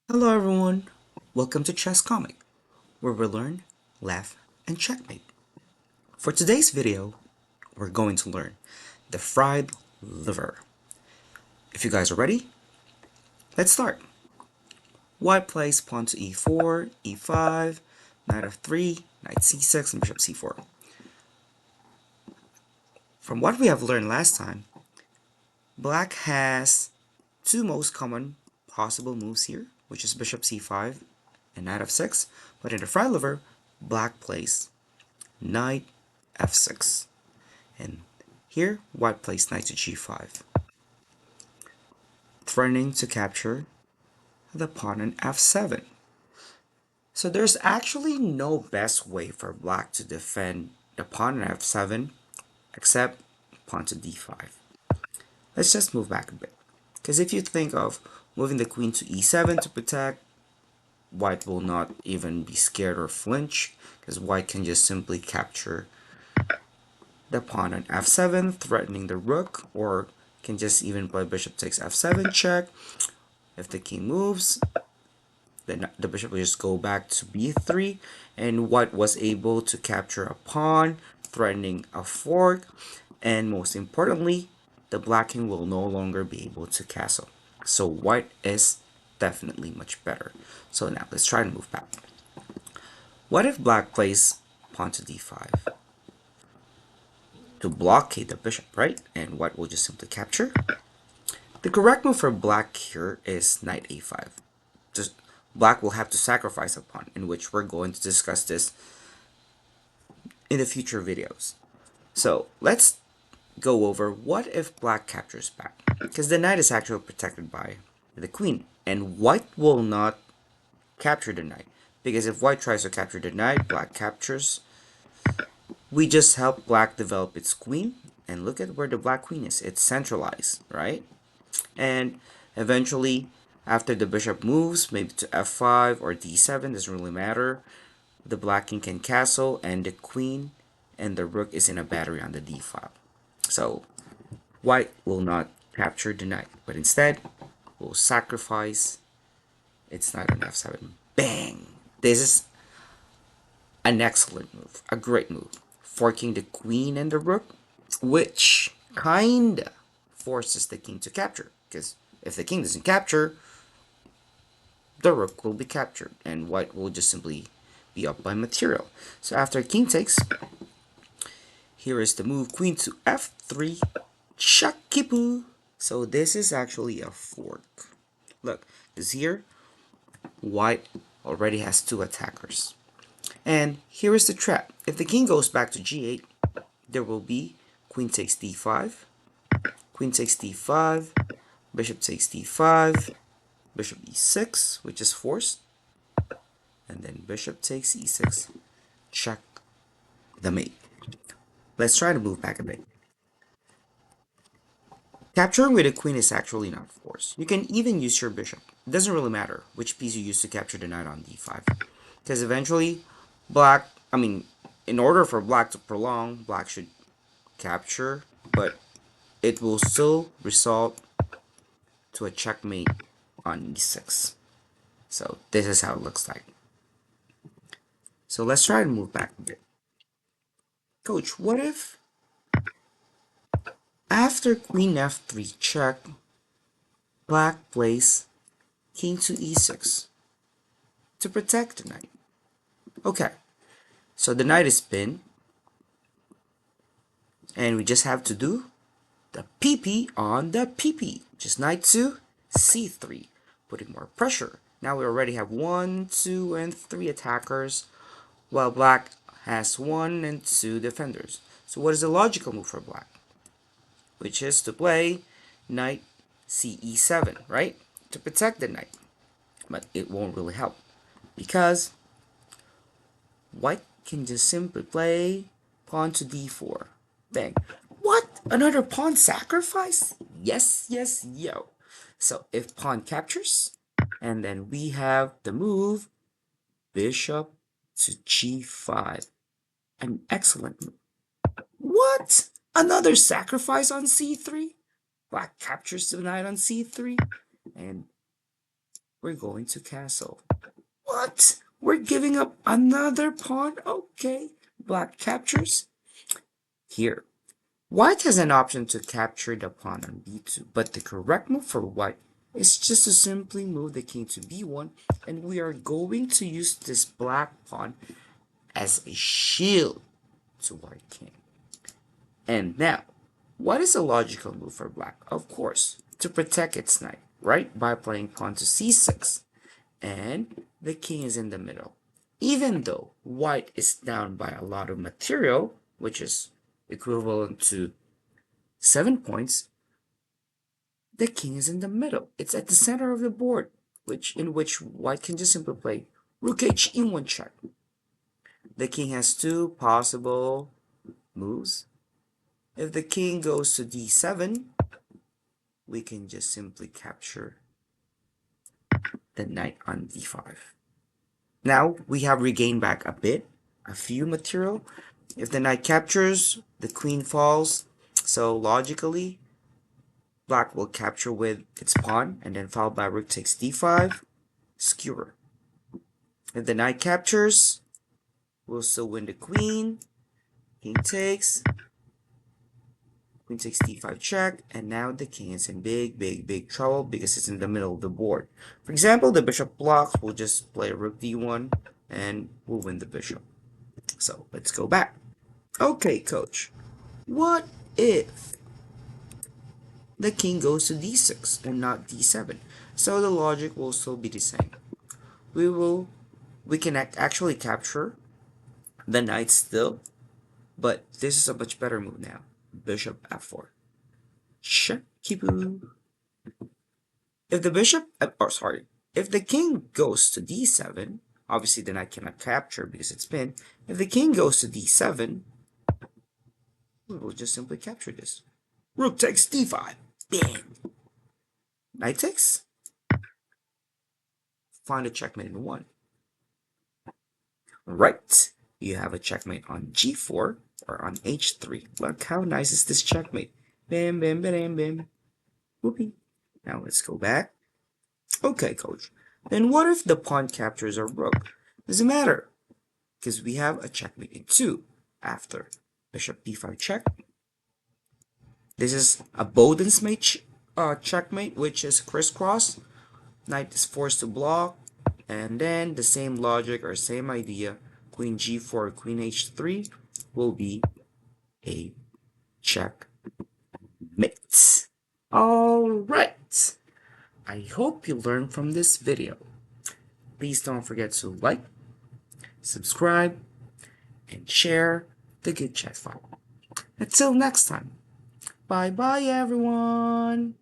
Hello everyone, welcome to Chess Comic, where we learn, laugh, and checkmate. For today's video, we're going to learn the fried liver. If you guys are ready, let's start. White plays pawn to e4, e5, knight f3, knight c6, and bishop c4. From what we have learned last time, black has two most common possible moves here, which is bishop c5 and knight f6, but in the fried liver, black plays knight f6. And here, white plays knight to g5, threatening to capture the pawn on f7. So there's actually no best way for black to defend the pawn on f7 except pawn to d5. Let's just move back a bit. Because if you think of moving the queen to e7 to protect, white will not even be scared or flinch, because white can just simply capture the pawn on f7, threatening the rook, or can just even play bishop takes f7 check. If the king moves, then the bishop will just go back to b3, and white was able to capture a pawn, threatening a fork, and most importantly, the black king will no longer be able to castle. So white is definitely much better. So now let's try to move back. What if black plays pawn to d5? To blockade the bishop, right? And white will just simply capture. The correct move for black here is knight a5. Just black will have to sacrifice a pawn, in which we're going to discuss this in the future videos. So let's go over what if black captures back, because the knight is actually protected by the queen, and white will not capture the knight, because if white tries to capture the knight, black captures. We just help black develop its queen, and look at where the black queen is. It's centralized, right? And eventually, after the bishop moves, maybe to f5 or d7, doesn't really matter, the black king can castle, and the queen and the rook is in a battery on the d file. So white will not capture the knight, but instead will sacrifice its knight on f7. Bang! This is an excellent move, a great move, forking the queen and the rook, which kinda forces the king to capture, because if the king doesn't capture, the rook will be captured, and white will just simply be up by material. So after king takes, here is the move queen to f3, shakipu. So this is actually a fork. Look, because here, white already has two attackers. And here is the trap. If the king goes back to g8, there will be queen takes d5, queen takes d5, bishop takes d5, bishop e6, which is forced, and then bishop takes e6, check the mate. Let's try to move back a bit. Capturing with a queen is actually not forced. You can even use your bishop. It doesn't really matter which piece you use to capture the knight on d5. Because eventually, black, in order for black to prolong, black should capture, but it will still result to a checkmate on e6. So this is how it looks like. So let's try to move back a bit. Coach, what if after queen f3 check, black plays king to e6 to protect the knight? Okay, so the knight is pinned, and we just have to do the PP on the PP, just knight to c3, putting more pressure. Now we already have 1, 2, and 3 attackers, while black has 1 and 2 defenders. So what is the logical move for black? Which is to play knight ce7, right? To protect the knight. But it won't really help, because white can just simply play pawn to d4. Bang. What? Another pawn sacrifice? Yes, yes, yo. So if pawn captures, and then we have the move bishop to g5. An excellent move. What? Another sacrifice on c3? Black captures the knight on c3, and we're going to castle. What? We're giving up another pawn? Okay. Black captures. Here. White has an option to capture the pawn on b2, but the correct move for white is just to simply move the king to b1, and we are going to use this black pawn as a shield to white king. And now, what is a logical move for black? Of course, to protect its knight, right? By playing pawn to c6. And the king is in the middle. Even though white is down by a lot of material, which is equivalent to 7 points, the king is in the middle. It's at the center of the board, in which white can just simply play rook h e1 check. The king has two possible moves. If the king goes to d7, we can just simply capture the knight on d5. Now we have regained back a few material. If the knight captures, the queen falls. So logically, black will capture with its pawn and then followed by rook takes d5, skewer. If the knight captures, we'll still win the queen. King takes d5 check, and now the king is in big trouble because it's in the middle of the board. For example, the bishop blocks, we'll just play rook d1 and we'll win the bishop. So let's go back. Okay, coach, what if the king goes to d6 and not d7? So the logic will still be the same. We can actually capture the knight still, but this is a much better move now. Bishop f4. Check. If the bishop, if the king goes to d7, obviously the knight cannot capture because it's pinned. If the king goes to d7, we will just simply capture this. Rook takes d5. Bam. Knight takes. Find a checkmate in one. Right. You have a checkmate on g4 or on h3. Look how nice is this checkmate. Bam, bam, bam, bam. Whoopee. Now let's go back. Okay, coach. Then what if the pawn captures our rook? Doesn't matter, because we have a checkmate in 2 after bishop b5 check. This is a Boden's mate checkmate, which is crisscross. Knight is forced to block, and then the same logic or same idea, queen g4, queen h3 will be a checkmate. Alright, I hope you learned from this video. Please don't forget to like, subscribe, and share the good chat file. Until next time, bye bye everyone!